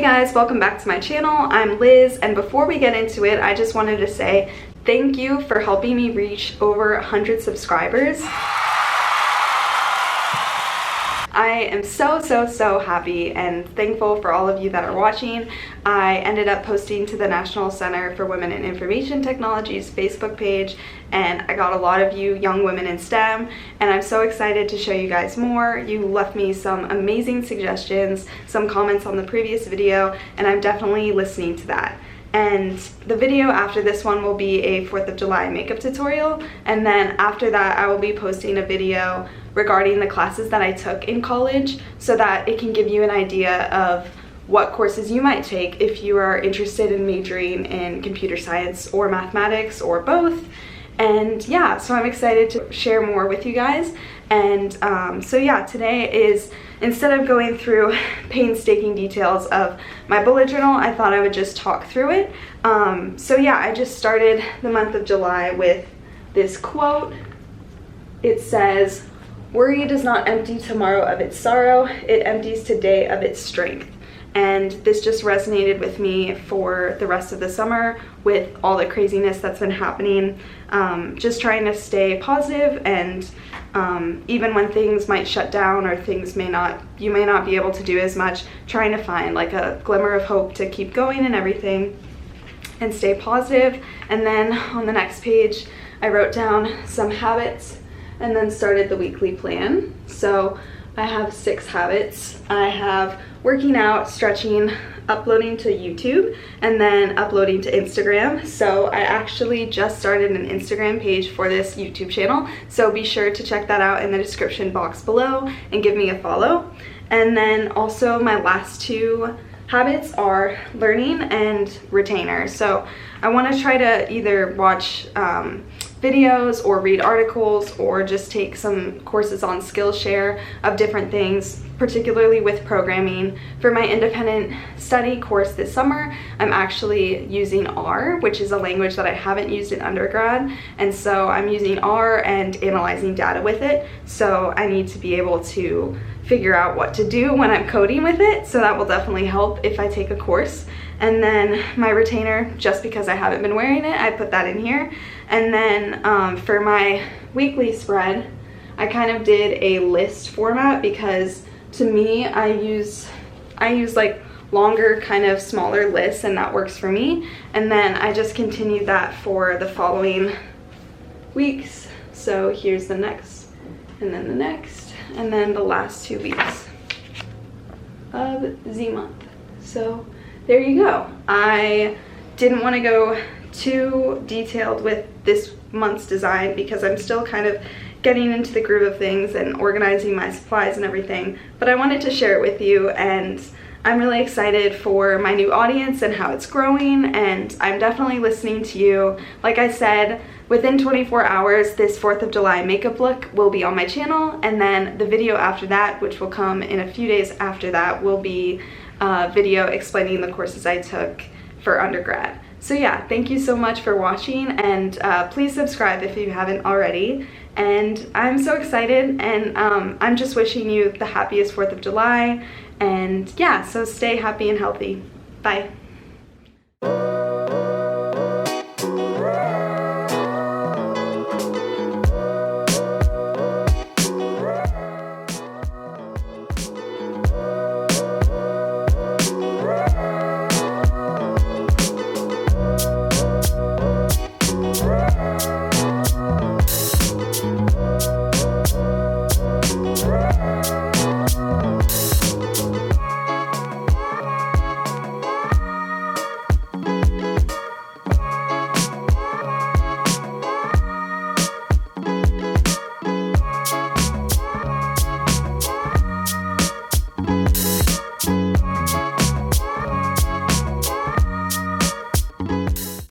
guys, welcome back to my channel. I'm Liz, and before we get into it, I just wanted to say thank you for helping me reach over 100 subscribers. I am so happy and thankful for all of you that are watching. I ended up posting to the National Center for Women in Information Technology's Facebook page, and I got a lot of you young women in STEM, and I'm so excited to show you guys more. You left me some amazing suggestions, some comments on the previous video, and I'm definitely listening to that. And the video after this one will be a 4th of July makeup tutorial, and then after that I will be posting a video regarding the classes that I took in college so that it can give you an idea of what courses you might take if you are interested in majoring in computer science or mathematics or both. And yeah, so I'm excited to share more with you guys. And so yeah, today is, instead of going through painstaking details of my bullet journal, I thought I would just talk through it. So yeah, I just started the month of July with this quote. It says, "Worry does not empty tomorrow of its sorrow, it empties today of its strength." And this just resonated with me for the rest of the summer with all the craziness that's been happening. Just trying to stay positive, and even when things might shut down or things you may not be able to do as much, trying to find like a glimmer of hope to keep going and everything and stay positive. And then on the next page, I wrote down some habits and then started the weekly plan. So I have 6 habits. I have working out, stretching, uploading to YouTube, and then uploading to Instagram. So I actually just started an Instagram page for this YouTube channel, so be sure to check that out in the description box below and give me a follow. And then also my last 2 habits are learning and retainer. So I want to try to either watch videos or read articles or just take some courses on Skillshare of different things, particularly with programming. For my independent study course this summer, I'm actually using R, which is a language that I haven't used in undergrad, and so I'm using R and analyzing data with it. So I need to be able to figure out what to do when I'm coding with it, so that will definitely help if I take a course. And then my retainer, just because I haven't been wearing it, I put that in here. And then for my weekly spread, I kind of did a list format because to me, I use like longer, kind of smaller lists, and that works for me. And then I just continued that for the following weeks. So here's the next, and then the next, and then the last 2 weeks of the month. So there you go. I didn't want to go too detailed with this month's design because I'm still kind of getting into the groove of things and organizing my supplies and everything, but I wanted to share it with you, and I'm really excited for my new audience and how it's growing, and I'm definitely listening to you. Like I said, within 24 hours, this 4th of July makeup look will be on my channel, and then the video after that, which will come in a few days after that, will be a video explaining the courses I took for undergrad. So yeah, thank you so much for watching, and please subscribe if you haven't already. And I'm so excited, and I'm just wishing you the happiest 4th of July. And yeah, so stay happy and healthy. Bye.